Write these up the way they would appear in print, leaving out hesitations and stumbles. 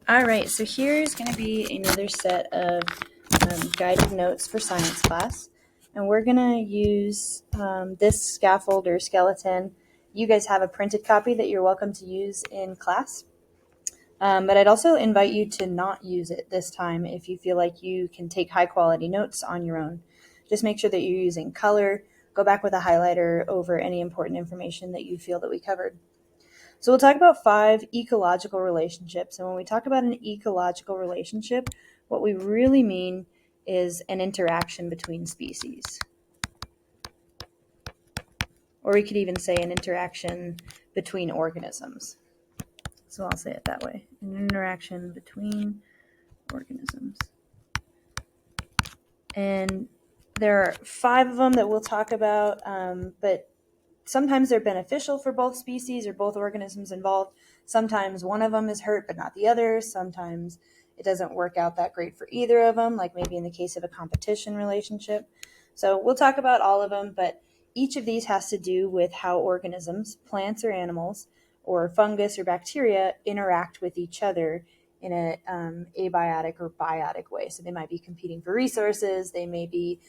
All right, so here's going to be another set of guided notes for science class. And we're going to use this scaffold or skeleton. You guys have a printed copy that you're welcome to use in class. But I'd also invite you to not use it this time if you feel like you can take high quality notes on your own. Just make sure that you're using color. Go back with a highlighter over any important information that you feel that we covered. So we'll talk about 5 ecological relationships. And when we talk about an ecological relationship, what we really mean is an interaction between species. Or we could even say an interaction between organisms. So I'll say it that way. An interaction between organisms. And there are 5 of them that we'll talk about, but sometimes they're beneficial for both species or both organisms involved. Sometimes one of them is hurt but not the other. Sometimes it doesn't work out that great for either of them, like maybe in the case of a competition relationship. So we'll talk about all of them, but each of these has to do with how organisms, plants or animals, or fungus or bacteria interact with each other in a abiotic or biotic way. So they might be competing for resources, they may be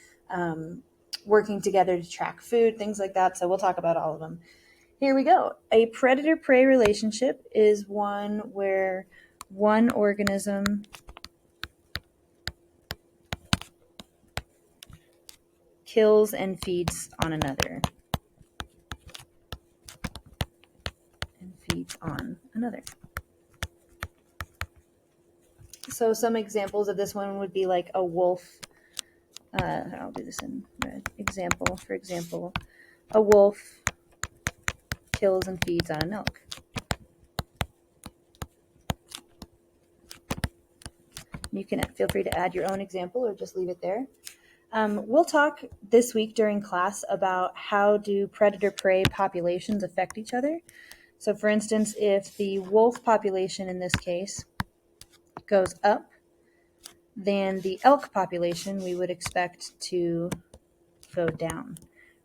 working together to track food, things like that. So we'll talk about all of them. Here we go. A predator-prey relationship is one where one organism kills and feeds on another. So some examples of this one would be like a wolf. I'll do this in red. For example, a wolf kills and feeds on an elk. You can feel free to add your own example or just leave it there. We'll talk this week during class about how do predator-prey populations affect each other. So for instance, if the wolf population in this case goes up, then the elk population we would expect to go down,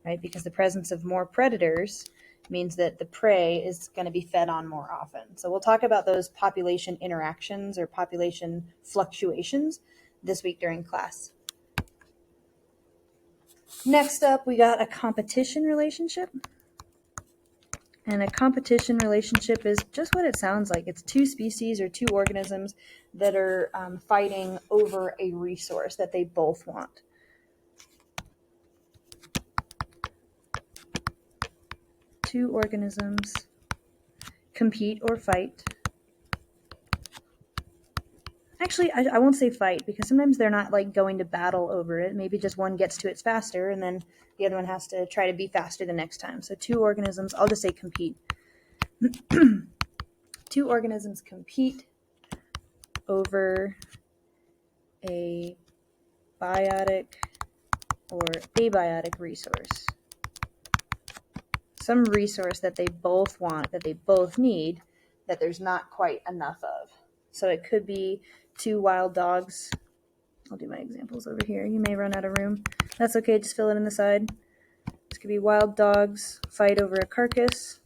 right? Because the presence of more predators means that the prey is going to be fed on more often. So we'll talk about those population interactions or population fluctuations this week during class. Next up, we got a competition relationship. And a competition relationship is just what it sounds like. It's 2 species or 2 organisms that are fighting over a resource that they both want. Two organisms compete or fight. Actually, I won't say fight because sometimes they're not like going to battle over it. Maybe just one gets to it faster and then the other one has to try to be faster the next time. So 2 organisms, I'll just say compete. 2 organisms compete over a biotic or abiotic resource. Some resource that they both want, that they both need, that there's not quite enough of. So it could be 2 wild dogs. I'll do my examples over here. You may run out of room. That's okay, just fill it in the side. This could be wild dogs fight over a carcass.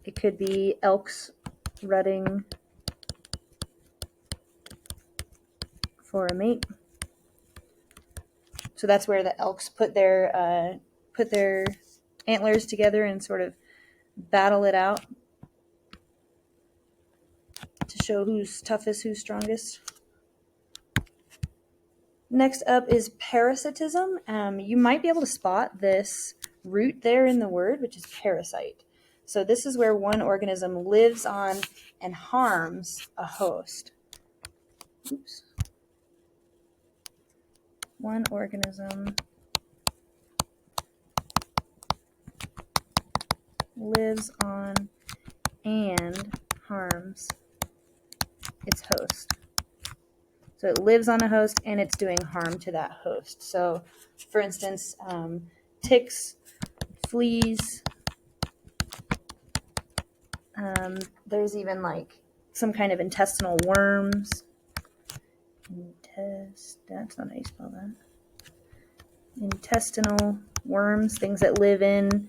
It could be elks rutting for a mate. So that's where the elks put their antlers together and sort of battle it out to show who's toughest, who's strongest. Next up is parasitism. You might be able to spot this root there in the word, which is parasite. So this is where one organism lives on and harms a host. Oops. One organism lives on and harms its host. So it lives on a host and it's doing harm to that host. So for instance, ticks, fleas, there's even like some kind of intestinal worms. That's not how you spell that. Intestinal worms, things that live in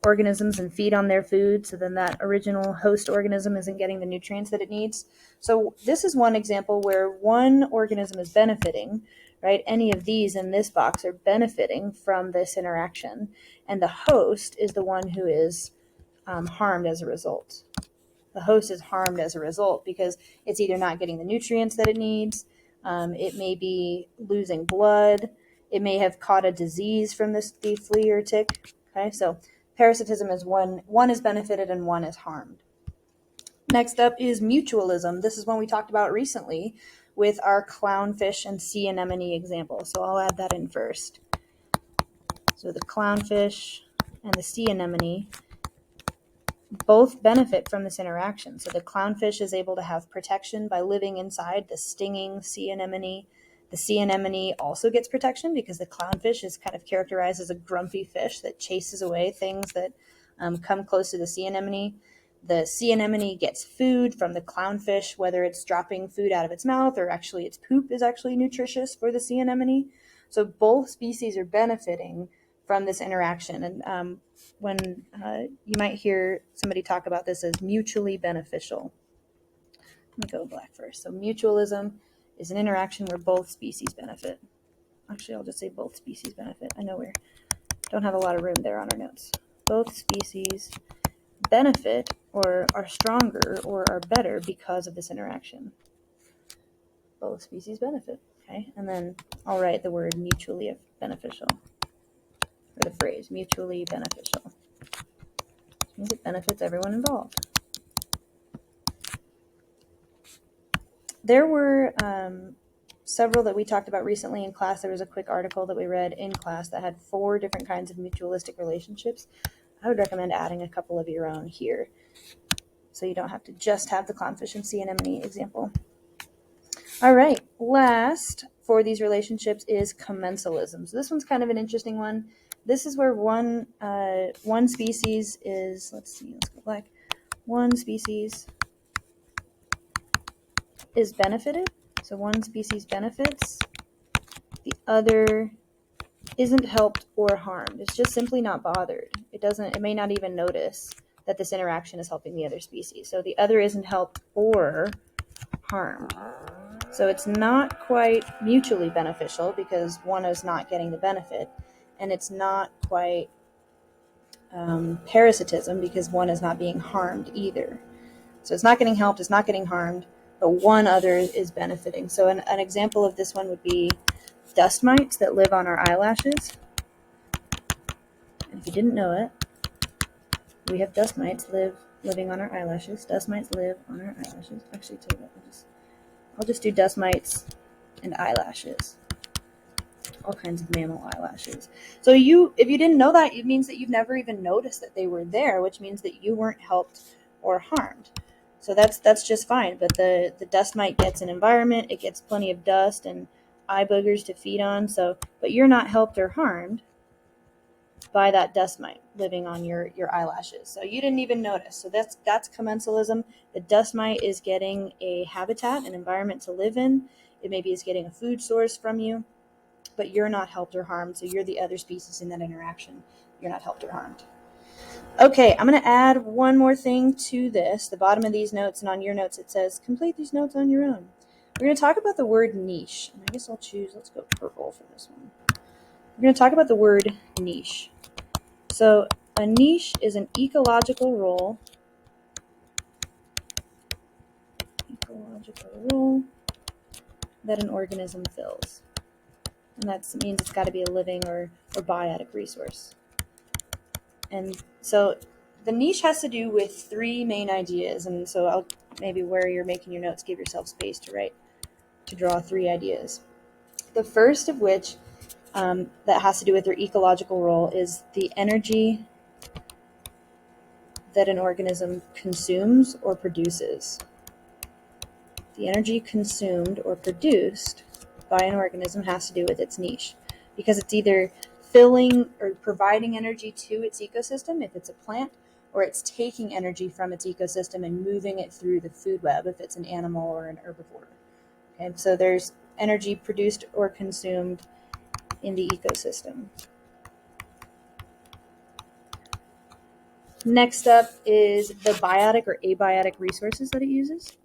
organisms and feed on their food, so then that original host organism isn't getting the nutrients that it needs. So this is one example where one organism is benefiting, right? Any of these in this box are benefiting from this interaction, and the host is the one who is harmed as a result. The host is harmed as a result because it's either not getting the nutrients that it needs, it may be losing blood, it may have caught a disease from the flea or tick. Okay, so parasitism is one is benefited and one is harmed. Next up is mutualism. This is one we talked about recently with our clownfish and sea anemone example. So I'll add that in first. So the clownfish and the sea anemone both benefit from this interaction. So the clownfish is able to have protection by living inside the stinging sea anemone. The sea anemone also gets protection because the clownfish is kind of characterized as a grumpy fish that chases away things that come close to the sea anemone. The sea anemone gets food from the clownfish, whether it's dropping food out of its mouth or actually its poop is actually nutritious for the sea anemone. So both species are benefiting from this interaction. And when you might hear somebody talk about this as mutually beneficial. Let me go black first. So mutualism is an interaction where both species benefit. Actually, I'll just say both species benefit. I know we don't have a lot of room there on our notes. Both species benefit or are stronger or are better because of this interaction. Both species benefit. Okay, and then I'll write the word mutually beneficial, or the phrase mutually beneficial. Which means it benefits everyone involved. There were several that we talked about recently in class. There was a quick article that we read in class that had 4 different kinds of mutualistic relationships. I would recommend adding a couple of your own here, so you don't have to just have the clownfish and sea anemone example. All right, last for these relationships is commensalism. So this one's kind of an interesting one. This is where one species is, let's go back. One species is benefited. So one species benefits, the other isn't helped or harmed. It's just simply not bothered. It may not even notice that this interaction is helping the other species. So the other isn't helped or harmed. So it's not quite mutually beneficial because one is not getting the benefit, and it's not quite parasitism because one is not being harmed either. So it's not getting helped, it's not getting harmed, but one other is benefiting. So an example of this one would be dust mites that live on our eyelashes. And if you didn't know it, we have dust mites living on our eyelashes. Dust mites live on our eyelashes. Actually, tell you what, I'll just do dust mites and eyelashes. All kinds of mammal eyelashes. So if you didn't know that, it means that you've never even noticed that they were there, which means that you weren't helped or harmed. So that's just fine. But the dust mite gets an environment, it gets plenty of dust and eye boogers to feed on. But you're not helped or harmed by that dust mite living on your eyelashes. So you didn't even notice. So that's commensalism. The dust mite is getting a habitat, an environment to live in. It maybe is getting a food source from you, but you're not helped or harmed. So you're the other species in that interaction. You're not helped or harmed. Okay, I'm going to add one more thing to this. The bottom of these notes, and on your notes it says, complete these notes on your own. We're going to talk about the word niche. And I guess let's go purple for this one. We're going to talk about the word niche. So a niche is an ecological role that an organism fills. And that means it's got to be a living or biotic resource. And so the niche has to do with 3 main ideas. And so I'll maybe where you're making your notes, give yourself space to draw 3 ideas. The first of which that has to do with their ecological role is the energy that an organism consumes or produces. The energy consumed or produced by an organism has to do with its niche, because it's either filling or providing energy to its ecosystem if it's a plant, or it's taking energy from its ecosystem and moving it through the food web if it's an animal or an herbivore. Okay, so there's energy produced or consumed in the ecosystem. Next up is the biotic or abiotic resources that it uses.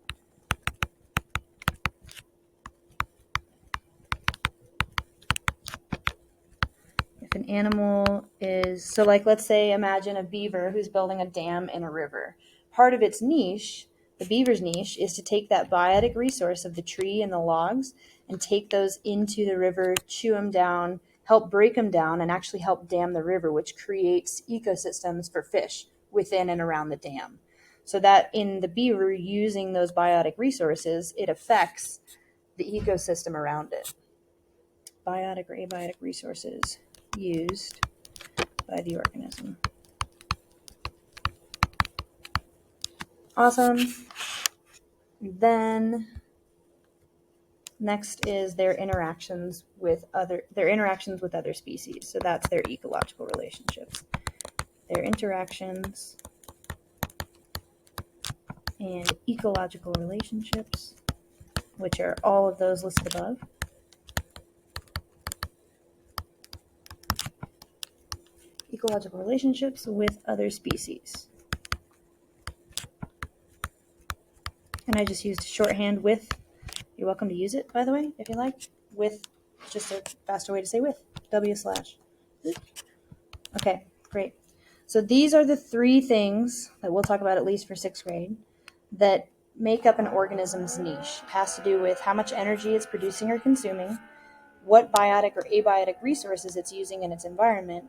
If an animal is, so like let's say imagine a beaver who's building a dam in a river. Part of its niche, the beaver's niche, is to take that biotic resource of the tree and the logs and take those into the river, chew them down, help break them down, and actually help dam the river, which creates ecosystems for fish within and around the dam. So that in the beaver using those biotic resources, it affects the ecosystem around it. Biotic or abiotic resources used by the organism. Awesome. Then next is their interactions with other species. So that's their ecological relationships. Their interactions and ecological relationships, which are all of those listed above. Ecological relationships with other species. And I just used shorthand with. You're welcome to use it, by the way, if you like. With, just a faster way to say with. W/. Okay, great. So these are the three things that we'll talk about at least for 6th grade that make up an organism's niche. It has to do with how much energy it's producing or consuming, what biotic or abiotic resources it's using in its environment,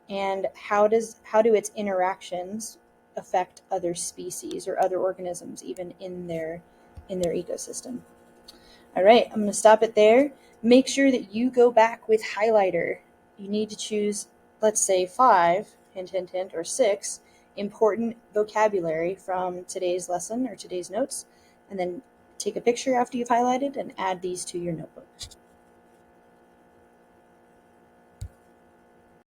and how do its interactions affect other species or other organisms even in their ecosystem. All right, I'm going to stop it there. Make sure that you go back with highlighter. You need to choose, let's say 5, hint, hint, hint, or 6 important vocabulary from today's lesson or today's notes, and then take a picture after you've highlighted and add these to your notebook.